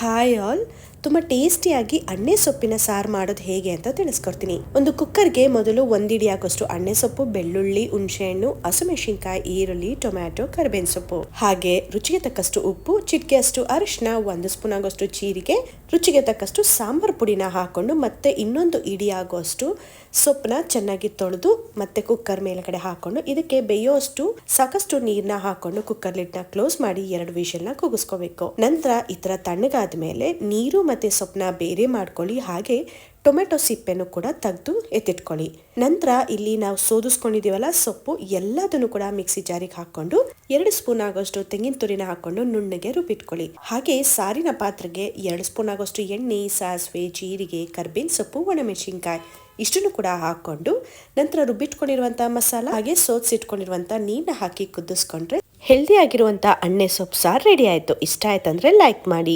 Hi all, ತುಂಬ ಟೇಸ್ಟಿಯಾಗಿ ಅಣ್ಣೆ ಸೊಪ್ಪಿನ ಸಾರು ಮಾಡೋದು ಹೇಗೆ ಅಂತ ತಿಳಿಸ್ಕೊಡ್ತೀನಿ. ಒಂದು ಕುಕ್ಕರ್ಗೆ ಮೊದಲು ಒಂದಿಡಿ ಆಗೋಷ್ಟು ಅಣ್ಣೆ ಸೊಪ್ಪು, ಬೆಳ್ಳುಳ್ಳಿ, ಹುಣಸೆಹಣ್ಣು, ಹಸಿಮೆಣಸಿನಕಾಯಿ, ಈರುಳ್ಳಿ, ಟೊಮ್ಯಾಟೊ, ಕರಿಬೇವಿನ ಸೊಪ್ಪು, ಹಾಗೆ ರುಚಿಗೆ ತಕ್ಕಷ್ಟು ಉಪ್ಪು, ಚಿಟಿಕೆಯಷ್ಟು ಅರಿಶಿನ, 1 ಸ್ಪೂನ್ ಆಗೋಷ್ಟು ಜೀರಿಗೆ, ರುಚಿಗೆ ತಕ್ಕಷ್ಟು ಸಾಂಬಾರ್ ಪುಡಿನ ಹಾಕೊಂಡು ಮತ್ತೆ ಇನ್ನೊಂದು ಇಡಿ ಆಗೋಷ್ಟು ಸೊಪ್ಪನ್ನ ಚೆನ್ನಾಗಿ ತೊಳೆದು ಮತ್ತೆ ಕುಕ್ಕರ್ ಮೇಲ್ಗಡೆ ಹಾಕೊಂಡು ಇದಕ್ಕೆ ಬೇಯೋಷ್ಟು ಸಾಕಷ್ಟು ನೀರ್ನ ಹಾಕೊಂಡು ಕುಕ್ಕರ್ ಲಿಡ್ನ ಕ್ಲೋಸ್ ಮಾಡಿ 2 ವಿಷಲ್ನ ಕೂಗಿಸ್ಕೋಬೇಕು. ನಂತರ ಈ ತರ ತಣ್ಣಗಾದ್ಮೇಲೆ ನೀರು ಮತ್ತೆ ಸೊಪ್ಪನ್ನ ಬೇರೆ ಮಾಡ್ಕೊಳ್ಳಿ. ಹಾಗೆ ಟೊಮೆಟೊ ಸಿಪ್ಪೆನೂ ಕೂಡ ತೆಗೆದು ಎತ್ತಿಟ್ಕೊಳ್ಳಿ. ನಂತರ ಇಲ್ಲಿ ನಾವು ಸೋದಿಸ್ಕೊಂಡಿದೀವಲ್ಲ ಸೊಪ್ಪು, ಎಲ್ಲದನ್ನು ಕೂಡ ಮಿಕ್ಸಿ ಜಾರಿಗೆ ಹಾಕೊಂಡು 2 ಸ್ಪೂನ್ ಆಗೋಷ್ಟು ತೆಂಗಿನ ತುರಿನ ಹಾಕೊಂಡು ನುಣ್ಣಗೆ ರುಬ್ಬಿಟ್ಕೊಳ್ಳಿ. ಹಾಗೆ ಸಾರಿನ ಪಾತ್ರೆಗೆ 2 ಸ್ಪೂನ್ ಆಗೋಷ್ಟು ಎಣ್ಣೆ, ಸಾಸಿವೆ, ಜೀರಿಗೆ, ಕರ್ಬೇವಿನ ಸೊಪ್ಪು, ಒಣಮೆಣಸಿನಕಾಯಿ ಇಷ್ಟನ್ನು ಕೂಡ ಹಾಕೊಂಡು ನಂತರ ರುಬ್ಬಿಟ್ಕೊಂಡಿರುವಂತಹ ಮಸಾಲ ಹಾಗೆ ಸೋದಿಸಿಟ್ಕೊಂಡಿರುವಂತಹ ನೀರನ್ನ ಹಾಕಿ ಕುದಿಸ್ಕೊಂಡ್ರೆ ಹೆಲ್ದಿ ಆಗಿರುವಂತಹ ಅಣ್ಣೆ ಸೊಪ್ಪು ಸಾರು ರೆಡಿ ಆಯ್ತು. ಇಷ್ಟ ಆಯ್ತಂದ್ರೆ ಲೈಕ್ ಮಾಡಿ.